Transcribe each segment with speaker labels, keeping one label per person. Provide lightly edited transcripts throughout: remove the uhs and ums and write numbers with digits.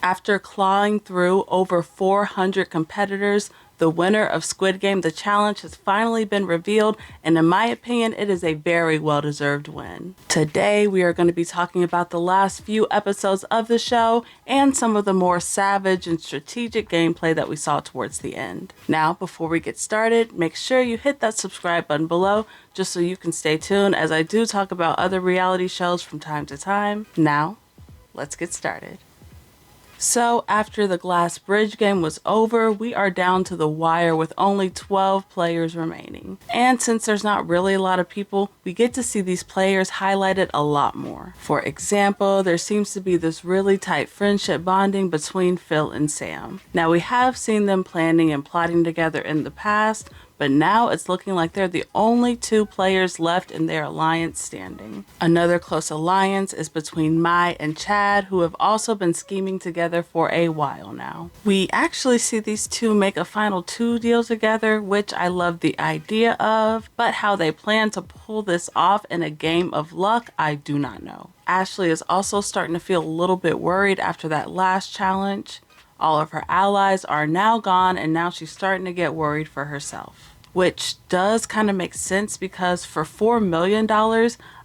Speaker 1: After clawing through over 400 competitors, the winner of Squid Game The Challenge has finally been revealed, and in my opinion, it is a very well-deserved win. Today, we are going to be talking about the last few episodes of the show and some of the more savage and strategic gameplay that we saw towards the end. Now, before we get started, make sure you hit that subscribe button below just so you can stay tuned as I do talk about other reality shows from time to time. Now, let's get started. So after the glass bridge game was over, we are down to the wire with only 12 players remaining. And since there's not really a lot of people, we get to see these players highlighted a lot more. For example, there seems to be this really tight friendship bonding between Phil and Sam. Now we have seen them planning and plotting together in the past, but now it's looking like they're the only two players left in their alliance standing. Another close alliance is between Mai and Chad, who have also been scheming together for a while now. We actually see these two make a final 2 deal together, which I love the idea of, but how they plan to pull this off in a game of luck, I do not know. Ashley is also starting to feel a little bit worried after that last challenge. All of her allies are now gone, and now she's starting to get worried for herself. Which does kind of make sense because for $4 million,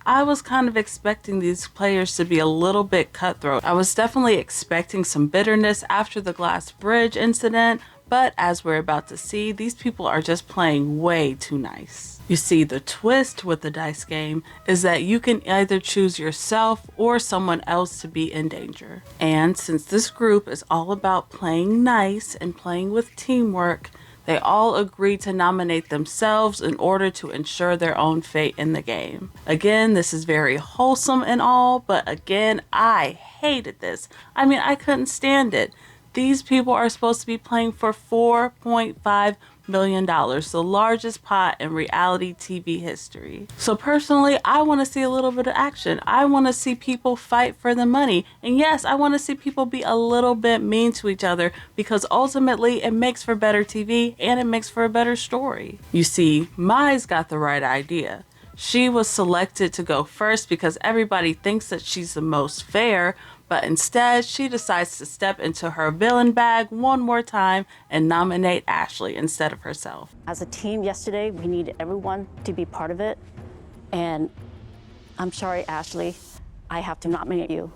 Speaker 1: I was kind of expecting these players to be a little bit cutthroat. I was definitely expecting some bitterness after the glass bridge incident, but as we're about to see, these people are just playing way too nice. You see, the twist with the dice game is that you can either choose yourself or someone else to be in danger. And since this group is all about playing nice and playing with teamwork, they all agreed to nominate themselves in order to ensure their own fate in the game. Again, this is very wholesome and all, but again, I hated this. I mean, I couldn't stand it. These people are supposed to be playing for $4.5 million, the largest pot in reality TV history. So personally, I want to see a little bit of action. I want to see people fight for the money. And yes, I want to see people be a little bit mean to each other because ultimately it makes for better TV and it makes for a better story. You see, Mai's got the right idea. She was selected to go first because everybody thinks that she's the most fair, but instead she decides to step into her villain bag one more time and nominate Ashley instead of herself.
Speaker 2: As a team yesterday, we needed everyone to be part of it. And I'm sorry, Ashley, I have to nominate you.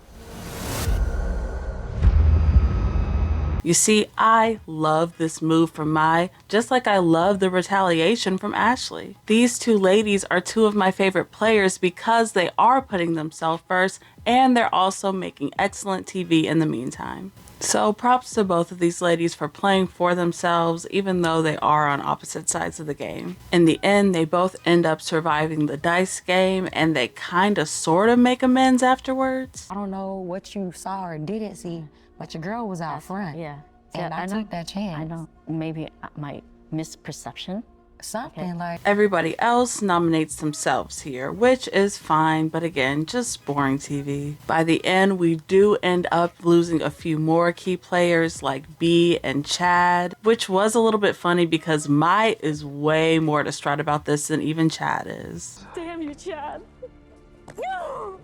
Speaker 1: You see, I love this move from Mai, just like I love the retaliation from Ashley. These two ladies are two of my favorite players because they are putting themselves first and they're also making excellent TV in the meantime. So props to both of these ladies for playing for themselves, even though they are on opposite sides of the game. In the end, they both end up surviving the dice game and they kind of sort of make amends afterwards.
Speaker 3: I don't know what you saw or didn't see, but your girl was out front.
Speaker 2: Yeah.
Speaker 3: And I took that chance.
Speaker 2: I know. Maybe my misperception.
Speaker 3: Something like...
Speaker 1: Everybody else nominates themselves here, which is fine, but again, just boring TV. By the end, we do end up losing a few more key players like B and Chad, which was a little bit funny because Mai is way more distraught about this than even Chad is.
Speaker 2: Damn you, Chad. No!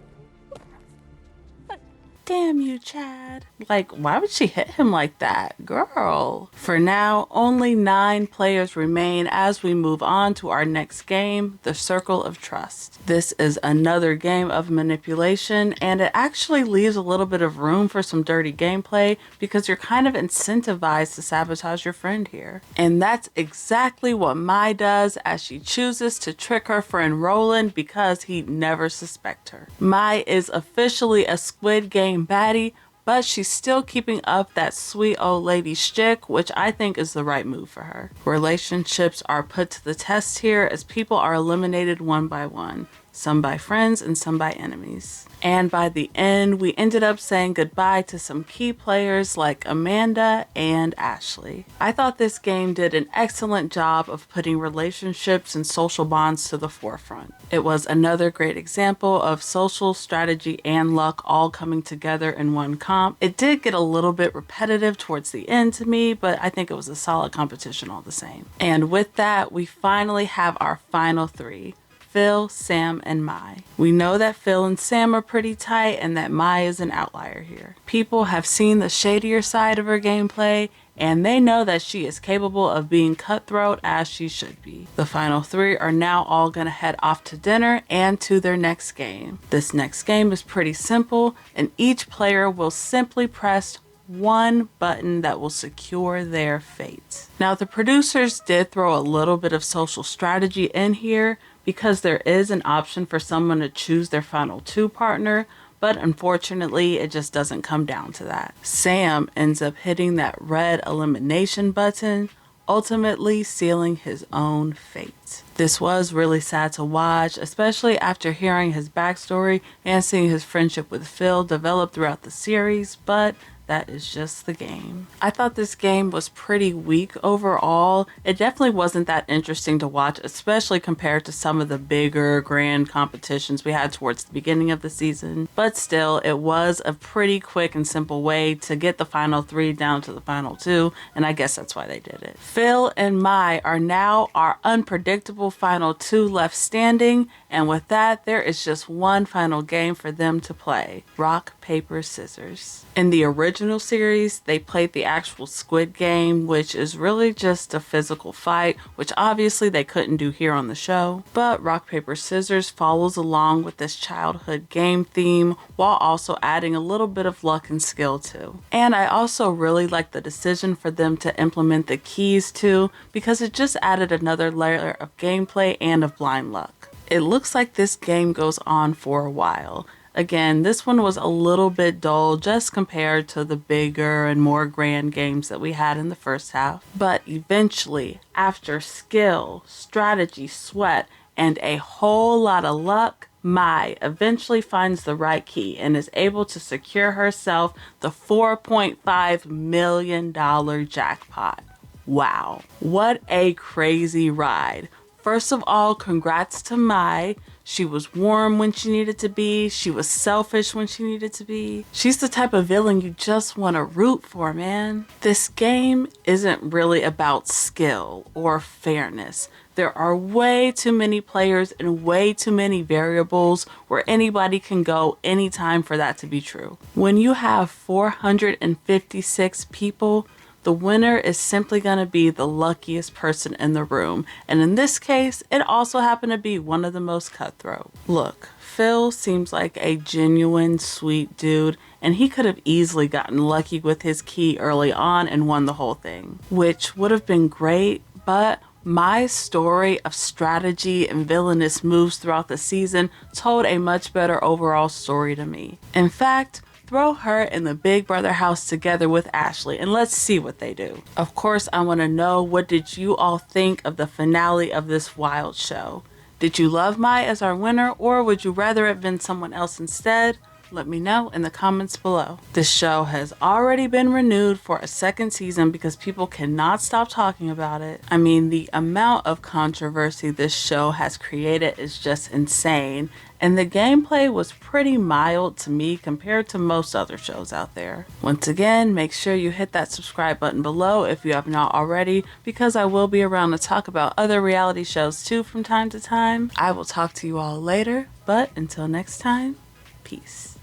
Speaker 1: Damn you, Chad. Like, why would she hit him like that? Girl. For now, only 9 players remain as we move on to our next game, the Circle of Trust. This is another game of manipulation, and it actually leaves a little bit of room for some dirty gameplay because you're kind of incentivized to sabotage your friend here. And that's exactly what Mai does as she chooses to trick her friend Roland because he'd never suspect her. Mai is officially a Squid Game baddie, but she's still keeping up that sweet old lady shtick, which I think is the right move for her. Relationships are put to the test here as people are eliminated one by one, some by friends and some by enemies. And by the end, we ended up saying goodbye to some key players like Amanda and Ashley. I thought this game did an excellent job of putting relationships and social bonds to the forefront. It was another great example of social strategy and luck all coming together in one comp. It did get a little bit repetitive towards the end to me, but I think it was a solid competition all the same. And with that, we finally have our final 3. Phil, Sam, and Mai. We know that Phil and Sam are pretty tight and that Mai is an outlier here. People have seen the shadier side of her gameplay, and they know that she is capable of being cutthroat as she should be. The final three are now all gonna head off to dinner and to their next game. This next game is pretty simple, and each player will simply press one button that will secure their fate. Now, the producers did throw a little bit of social strategy in here because there is an option for someone to choose their final two partner, but unfortunately it just doesn't come down to that. Sam ends up hitting that red elimination button, ultimately sealing his own fate. This was really sad to watch, especially after hearing his backstory and seeing his friendship with Phil develop throughout the series, but that is just the game. I thought this game was pretty weak overall. It definitely wasn't that interesting to watch, especially compared to some of the bigger grand competitions we had towards the beginning of the season. But still, it was a pretty quick and simple way to get the final three down to the final two, and I guess that's why they did it. Phil and Mai are now our unpredictable final two left standing, and with that, there is just one final game for them to play: rock, paper, scissors. In the original series, they played the actual Squid Game, which is really just a physical fight, which obviously they couldn't do here on the show. But rock, paper, scissors follows along with this childhood game theme while also adding a little bit of luck and skill too. And I also really like the decision for them to implement the keys too, because it just added another layer of gameplay and of blind luck. It looks like this game goes on for a while. Again, this one was a little bit dull just compared to the bigger and more grand games that we had in the first half. But eventually, after skill, strategy, sweat, and a whole lot of luck, Mai eventually finds the right key and is able to secure herself the $4.5 million jackpot. Wow, what a crazy ride. First of all, congrats to Mai. She was warm when she needed to be. She was selfish when she needed to be. She's the type of villain you just want to root for, man. This game isn't really about skill or fairness. There are way too many players and way too many variables where anybody can go anytime for that to be true. When you have 456 people, the winner is simply going to be the luckiest person in the room. And in this case, it also happened to be one of the most cutthroat. Look, Phil seems like a genuine, sweet dude, and he could have easily gotten lucky with his key early on and won the whole thing, which would have been great, but my story of strategy and villainous moves throughout the season told a much better overall story to me. In fact, throw her in the Big Brother house together with Ashley and let's see what they do. Of course, I want to know, what did you all think of the finale of this wild show? Did you love Mai as our winner, or would you rather it have been someone else instead? Let me know in the comments below. This show has already been renewed for a second season because people cannot stop talking about it. I mean, the amount of controversy this show has created is just insane, and the gameplay was pretty mild to me compared to most other shows out there. Once again, make sure you hit that subscribe button below if you have not already, because I will be around to talk about other reality shows too from time to time. I will talk to you all later, but until next time, peace.